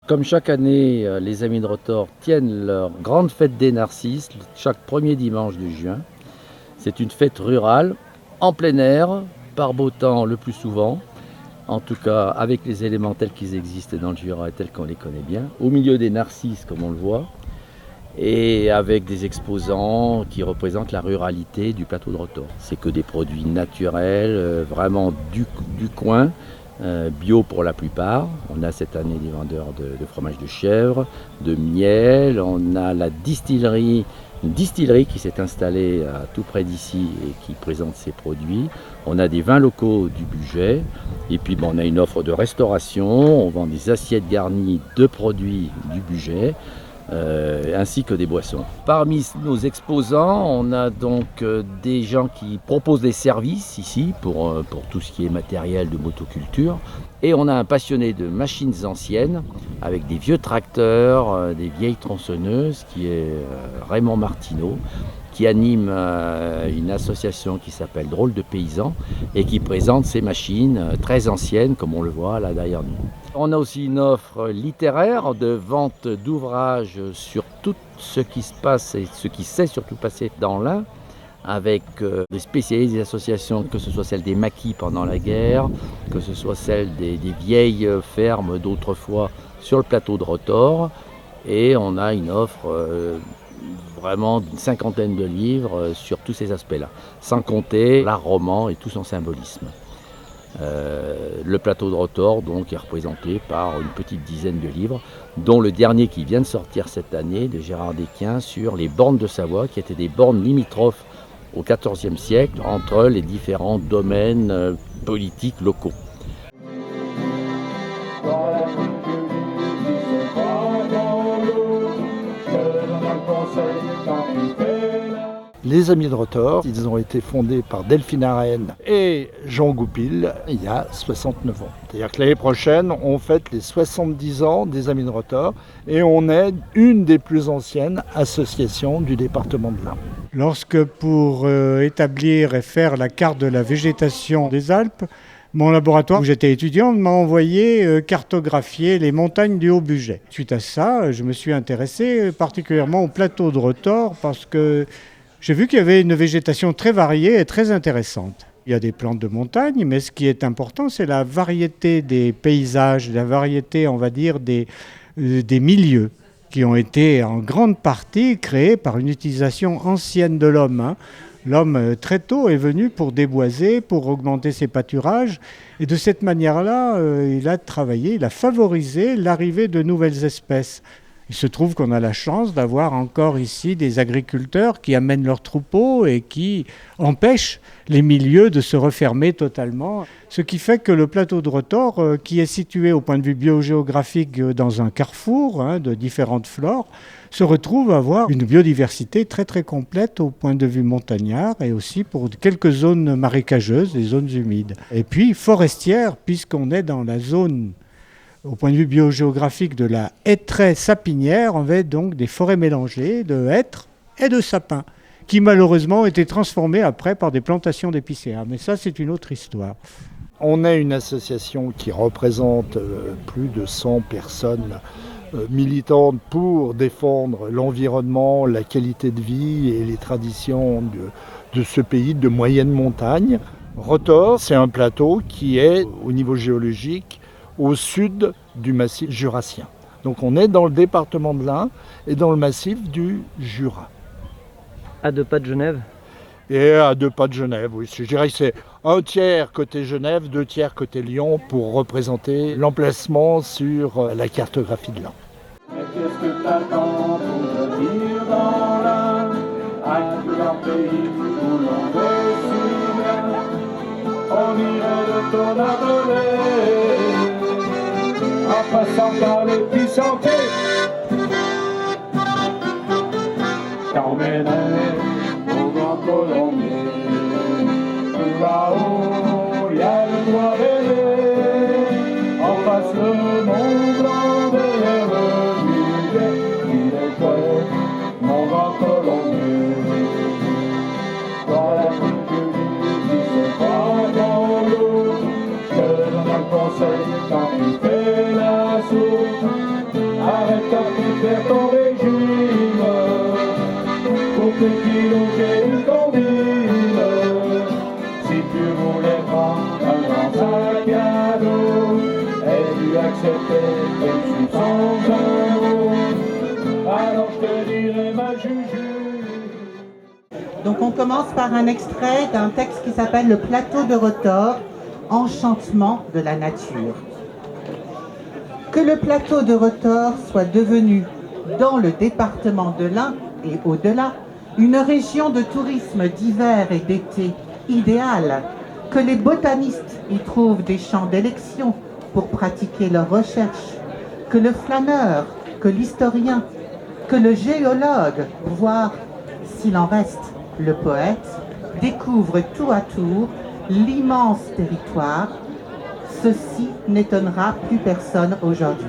Comme chaque année, les Amis de Rotor tiennent leur grande fête des Narcisses chaque premier dimanche du juin. C'est une fête rurale, en plein air, par beau temps le plus souvent, en tout cas avec les éléments tels qu'ils existent dans le Jura et tels qu'on les connaît bien, au milieu des narcisses comme on le voit, et avec des exposants qui représentent la ruralité du plateau de Rotor. C'est que des produits naturels, vraiment du coin, bio pour la plupart. On a cette année des vendeurs de fromage de chèvre, de miel, on a une distillerie qui s'est installée tout près d'ici et qui présente ses produits. On a des vins locaux du budget et puis on a une offre de restauration, on vend des assiettes garnies de produits du budget. Ainsi que des boissons. Parmi nos exposants, on a donc des gens qui proposent des services ici pour tout ce qui est matériel de motoculture. Et on a un passionné de machines anciennes avec des vieux tracteurs, des vieilles tronçonneuses qui est Raymond Martineau, qui anime une association qui s'appelle Drôle de Paysans et qui présente ces machines très anciennes comme on le voit là derrière nous. On a aussi une offre littéraire de vente d'ouvrages sur tout ce qui se passe et ce qui s'est surtout passé dans l'Ain, avec des spécialistes des associations, que ce soit celle des maquis pendant la guerre, que ce soit celle des vieilles fermes d'autrefois sur le plateau de Rotor. Et on a une offre vraiment d'une cinquantaine de livres sur tous ces aspects-là, sans compter l'art roman et tout son symbolisme. Le plateau de Rotor donc, est représenté par une petite dizaine de livres, dont le dernier qui vient de sortir cette année, de Gérard Desquin, sur les bornes de Savoie, qui étaient des bornes limitrophes au XIVe siècle entre les différents domaines politiques locaux. Les Amis de Rotor, ils ont été fondés par Delphine Arène et Jean Goupil il y a 69 ans. C'est-à-dire que l'année prochaine, on fête les 70 ans des Amis de Rotor et on est une des plus anciennes associations du département de l'Ain. Lorsque pour établir et faire la carte de la végétation des Alpes, mon laboratoire où j'étais étudiant m'a envoyé cartographier les montagnes du Haut-Bugey. Suite à ça, je me suis intéressé particulièrement au plateau de Rotor parce que j'ai vu qu'il y avait une végétation très variée et très intéressante. Il y a des plantes de montagne, mais ce qui est important, c'est la variété des paysages, la variété, on va dire, des milieux qui ont été en grande partie créés par une utilisation ancienne de l'homme. L'homme, très tôt, est venu pour déboiser, pour augmenter ses pâturages. Et de cette manière-là, il a travaillé, il a favorisé l'arrivée de nouvelles espèces. Il se trouve qu'on a la chance d'avoir encore ici des agriculteurs qui amènent leurs troupeaux et qui empêchent les milieux de se refermer totalement. Ce qui fait que le plateau de Rotor, qui est situé au point de vue biogéographique dans un carrefour de différentes flores, se retrouve à avoir une biodiversité très très complète au point de vue montagnard et aussi pour quelques zones marécageuses, des zones humides. Et puis forestière, puisqu'on est dans la zone au point de vue biogéographique de la hêtraie sapinière, on avait donc des forêts mélangées de hêtres et de sapins, qui malheureusement ont été transformées après par des plantations d'épicéas. Mais ça, c'est une autre histoire. On est une association qui représente plus de 100 personnes militantes pour défendre l'environnement, la qualité de vie et les traditions de ce pays de moyenne montagne. Rotor, c'est un plateau qui est, au niveau géologique, au sud du massif jurassien. Donc on est dans le département de l'Ain et dans le massif du Jura. À 2 pas de Genève ? Et à 2 pas de Genève, oui. Je dirais que c'est 1 tiers côté Genève, 2 tiers côté Lyon pour représenter l'emplacement sur la cartographie de l'Ain. Qu'est-ce que t'attends pour venir dans l'Ain, un pays où l'on veut si bien, on irait de ton appelé, en passant par les petits sentiers, t'emmènerais au grand colombier, là-haut y a le bois bébé, en face le mont blanc derrière le budget, il est chouette, mon grand colombier, dans la petite vie qui se prend dans l'eau, je te donne un conseil quand tu fais la soupe. des kilos j'ai une combine. Si tu voulais prendre un grand sac à dos, et tu acceptais même 600 €, alors je te dirais ma juju. Donc on commence par un extrait d'un texte qui s'appelle Le plateau de Rotor, enchantement de la nature. Que le plateau de Rotor soit devenu, dans le département de l'Ain et au-delà, une région de tourisme d'hiver et d'été idéale, que les botanistes y trouvent des champs d'élection pour pratiquer leurs recherches, que le flâneur, que l'historien, que le géologue, voire, s'il en reste, le poète, découvre tour à tour l'immense territoire, ceci n'étonnera plus personne aujourd'hui.